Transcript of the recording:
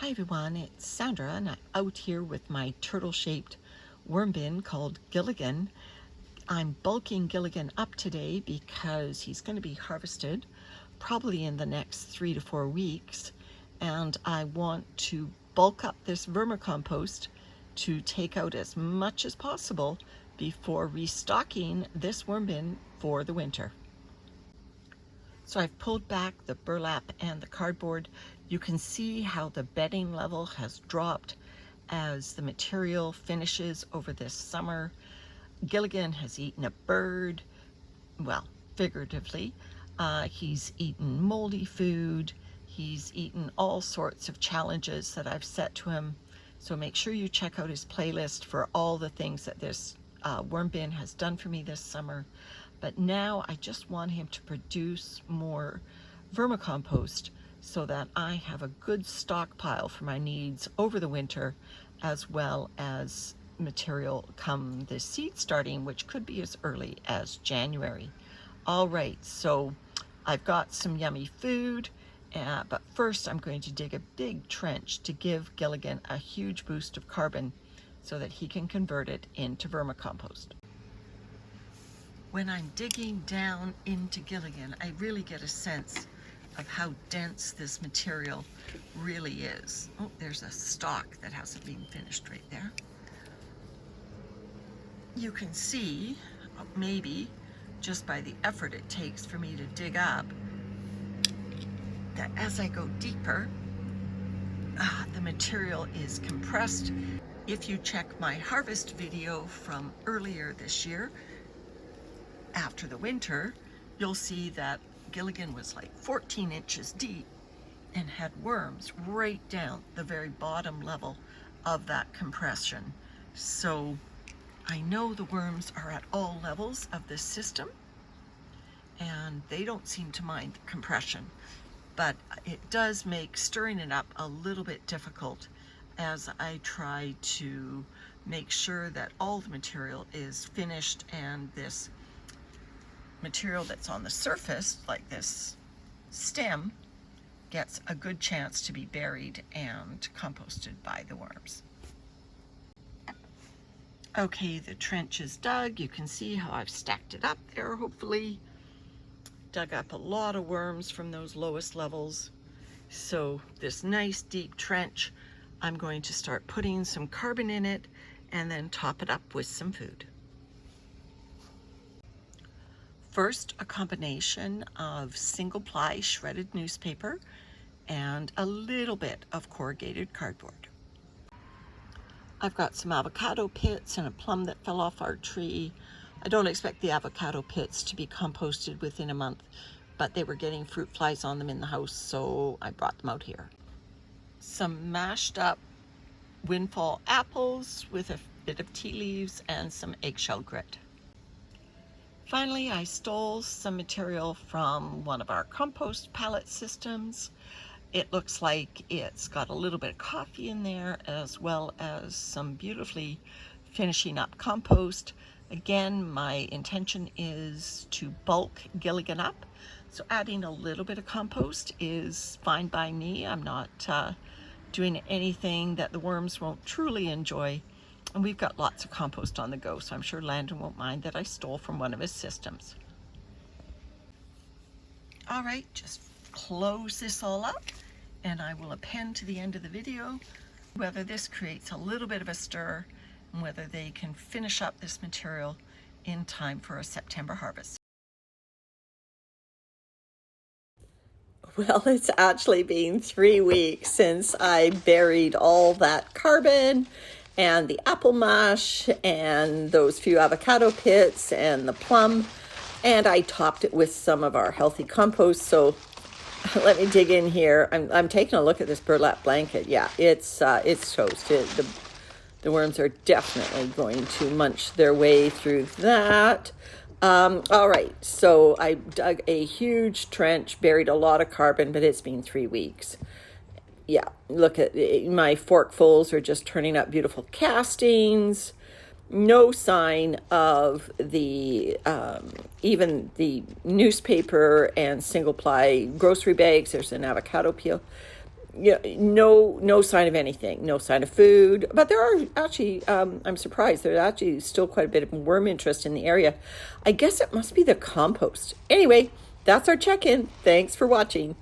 Hi everyone, it's Sandra and I'm out here with my turtle-shaped worm bin called Gilligan. I'm bulking Gilligan up today because he's going to be harvested probably in the next 3 to 4 weeks, and I want to bulk up this vermicompost to take out as much as possible before restocking this worm bin for the winter. So I've pulled back the burlap and the cardboard. You can see how the bedding level has dropped as the material finishes over this summer. Gilligan has eaten a bird, well, figuratively. He's eaten moldy food. He's eaten all sorts of challenges that I've set to him. So make sure you check out his playlist for all the things that this worm bin has done for me this summer. But now I just want him to produce more vermicompost so that I have a good stockpile for my needs over the winter, as well as material come the seed starting, which could be as early as January. All right, so I've got some yummy food, but first I'm going to dig a big trench to give Gilligan a huge boost of carbon so that he can convert it into vermicompost. When I'm digging down into Gilligan, I really get a sense of how dense this material really is. Oh, there's a stalk that hasn't been finished right there. You can see, maybe just by the effort it takes for me to dig up, that as I go deeper, the material is compressed. If you check my harvest video from earlier this year, after the winter, you'll see that Gilligan was like 14 inches deep and had worms right down the very bottom level of that compression. So I know the worms are at all levels of this system and they don't seem to mind the compression, but it does make stirring it up a little bit difficult as I try to make sure that all the material is finished and this material that's on the surface, like this stem, gets a good chance to be buried and composted by the worms. Okay, the trench is dug. You can see how I've stacked it up there, hopefully. Dug up a lot of worms from those lowest levels. So this nice deep trench, I'm going to start putting some carbon in it and then top it up with some food. First, a combination of single-ply shredded newspaper and a little bit of corrugated cardboard. I've got some avocado pits and a plum that fell off our tree. I don't expect the avocado pits to be composted within a month, but they were getting fruit flies on them in the house, so I brought them out here. Some mashed up windfall apples with a bit of tea leaves and some eggshell grit. Finally, I stole some material from one of our compost pallet systems. It looks like it's got a little bit of coffee in there, as well as some beautifully finishing up compost. Again, my intention is to bulk Gilligan up, so adding a little bit of compost is fine by me. I'm not doing anything that the worms won't truly enjoy. And we've got lots of compost on the go, so I'm sure Landon won't mind that I stole from one of his systems. All right, just close this all up, and I will append to the end of the video whether this creates a little bit of a stir and whether they can finish up this material in time for a September harvest. Well, it's actually been 3 weeks since I buried all that carbon and the apple mash and those few avocado pits and the plum, and I topped it with some of our healthy compost. So let me dig in here. I'm taking a look at this burlap blanket. Yeah, it's toast. The worms are definitely going to munch their way through that. All right, so I dug a huge trench, buried a lot of carbon, but it's been 3 weeks. Yeah, look at my forkfuls are just turning up beautiful castings. No sign of the even the newspaper and single ply grocery bags. There's an avocado peel. Yeah, no sign of anything, no sign of food. But there are actually, I'm surprised, there's actually still quite a bit of worm interest in the area. I guess it must be the compost. Anyway, that's our check-in. Thanks for watching.